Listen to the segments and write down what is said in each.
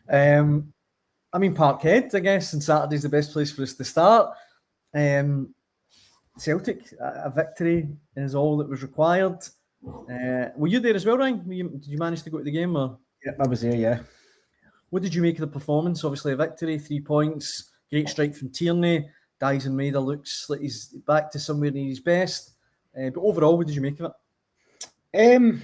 I mean, Parkhead, I guess, and Saturday's the best place for us to start. Celtic, a victory is all that was required. Were you there as well, Ryan? Did you manage to go to the game? Or? Yeah, I was there, yeah. What did you make of the performance? Obviously a victory, 3 points, great strike from Tierney. Dyson Maeda looks like he's back to somewhere near his best. But overall, what did you make of it?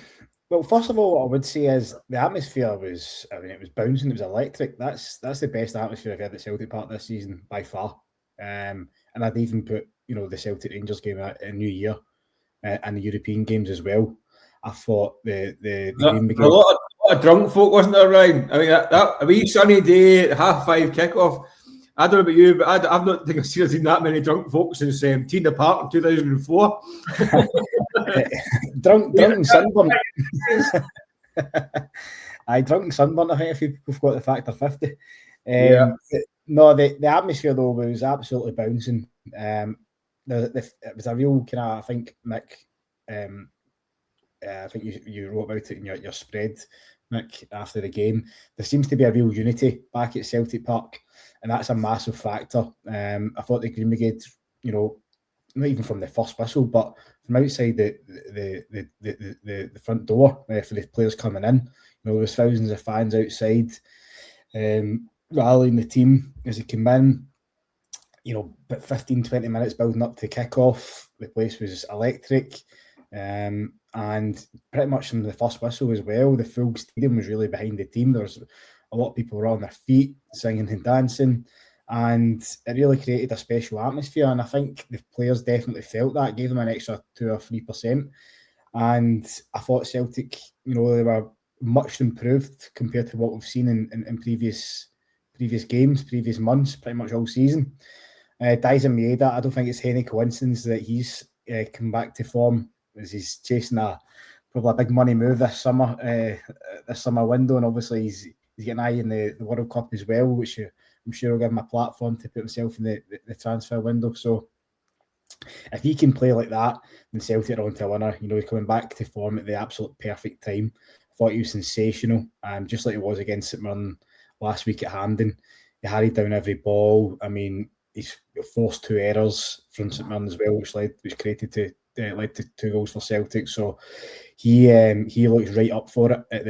Well, first of all, what I would say is the atmosphere was, it was bouncing, it was electric. That's the best atmosphere I've had at Celtic Park this season by far. And I'd even put, the Celtic Rangers game in New Year and the European games as well. I thought the Green Brigade... A lot of drunk folk, wasn't there, Ryan? I mean, that a wee sunny day at 5:30 kickoff. I don't know about you, but I've not think I've seen that many drunk folks since Tina Park in 2004. drunk and sunburnt. Drunk and sunburnt. I think a few people forgot the factor 50. No, the atmosphere though was absolutely bouncing. It was a real kind of, I think, Mick. I think you wrote about it in your spread, Mick, after the game. There seems to be a real unity back at Celtic Park, and that's a massive factor. I thought the Green Brigade, not even from the first whistle, but from outside the front door for the players coming in, there was thousands of fans outside rallying the team as they came in. About 15-20 minutes building up to kick-off. The place was electric. And pretty much from the first whistle as well, the full stadium was really behind the team. There was a lot of people were on their feet, singing and dancing, and it really created a special atmosphere. And I think the players definitely felt that, gave them an extra 2 or 3%. And I thought Celtic, they were much improved compared to what we've seen in previous games, previous months, pretty much all season. Dyson Maeda, I don't think it's any coincidence that he's come back to form as he's chasing probably a big money move this summer window, and obviously he's getting an eye in the World Cup as well, which I'm sure will give him a platform to put himself in the transfer window. So if he can play like that, then Celtic are on to a winner. He's coming back to form at the absolute perfect time. I thought he was sensational, just like he was against St Mirren last week at Hampden. He harried down every ball. I mean, he's forced 2 errors from St Mirren as well, which led to 2 goals for Celtic. So he looks right up for it at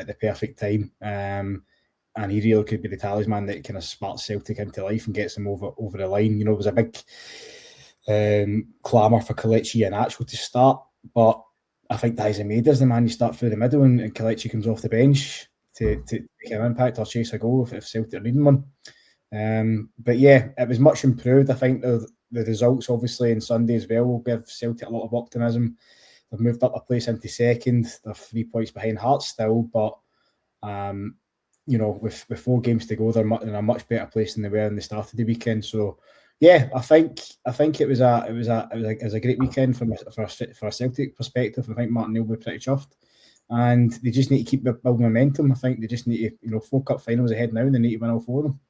the perfect time, and he really could be the talisman that kind of sparks Celtic into life and gets them over the line. It was a big clamour for Kelechi and Atchell to start, but I think Dyson Maeda is the man you start through the middle, and Kelechi comes off the bench to make an impact or chase a goal if Celtic are needing one. But yeah, it was much improved. I think the results obviously on Sunday as well will give Celtic a lot of optimism. They've moved up a place into second. They're 3 points behind Hearts still, but with 4 games to go, they're in a much better place than they were when they started the weekend. So yeah, I think it was a great weekend for a Celtic perspective. I think Martin will be pretty chuffed. And they just need to keep building momentum. I think they just need to, 4 cup finals ahead now, and they need to win all 4 of them.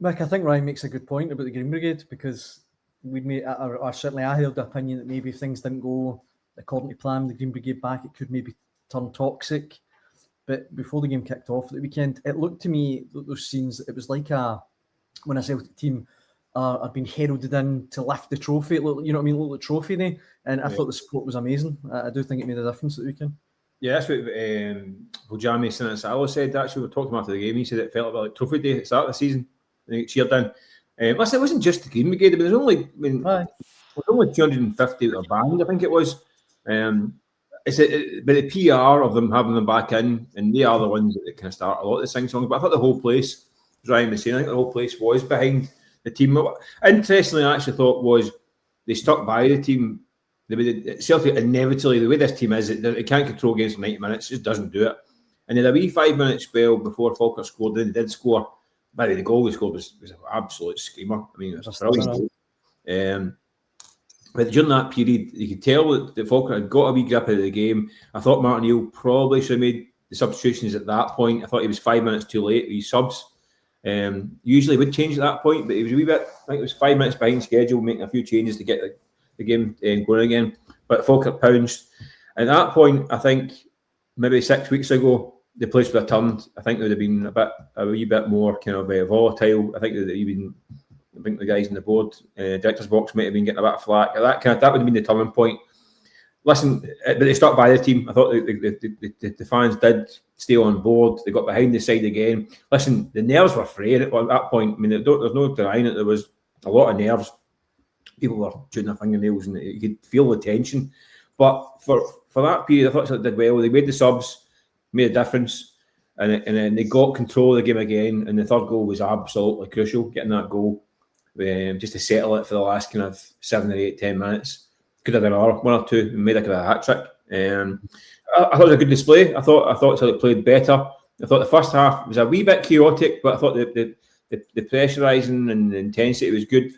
Mick, I think Ryan makes a good point about the Green Brigade, because certainly I held the opinion that maybe if things didn't go according to plan, the Green Brigade back, it could maybe turn toxic. But before the game kicked off at the weekend, it looked to me, those scenes, it was like when a Celtic team are being heralded in to lift the trophy. It looked, looked like trophy day. And I thought the support was amazing. I do think it made a difference at the weekend. Yeah, that's what Bojami Sinasalo said. Actually, we were talking after the game. He said it felt like trophy day at the start of the season. I think it cheered down. Listen, it wasn't just the Green Brigade, but there was only 250 at a band, I think it was. But the PR of them having them back in, and they are the ones that kind of start a lot of the sing-songs. But I thought the whole place, as Ryan was saying, I think the whole place was behind the team. Interestingly, I actually thought was they stuck by the team. Celtic inevitably, the way this team is, it can't control games for 90 minutes, it just doesn't do it. And they had a wee 5-minute spell before Falkirk scored, then they did score. By the way, the goal they scored was an absolute screamer. I mean, it was a brilliant. But during that period, you could tell that Falkirk had got a wee grip out of the game. I thought Martin Neal probably should have made the substitutions at that point. I thought he was 5 minutes too late with his subs. Usually would change at that point, but he was a wee bit, I think it was 5 minutes behind schedule, making a few changes to get the game going again. But Falkirk pounced. At that point, I think maybe 6 weeks ago, the place would have turned. I think it would have been a wee bit more kind of volatile. I think the guys in the board, director's box might have been getting a bit of flack. That would have been the turning point. Listen, but they stuck by the team. I thought the fans did stay on board. They got behind the side again. Listen, the nerves were fraying at that point. I mean, there's no denying it. There was a lot of nerves. People were chewing their fingernails, and you could feel the tension. But for that period, I thought Celtic did well. They made the subs, made a difference, and then they got control of the game again. And the third goal was absolutely crucial, getting that goal just to settle it for the last kind of 7 or 8, 10 minutes. Could have done one or two and made a kind of hat trick. I thought it was a good display. I thought Celtic played better. I thought the first half was a wee bit chaotic, but I thought the pressurising and the intensity was good.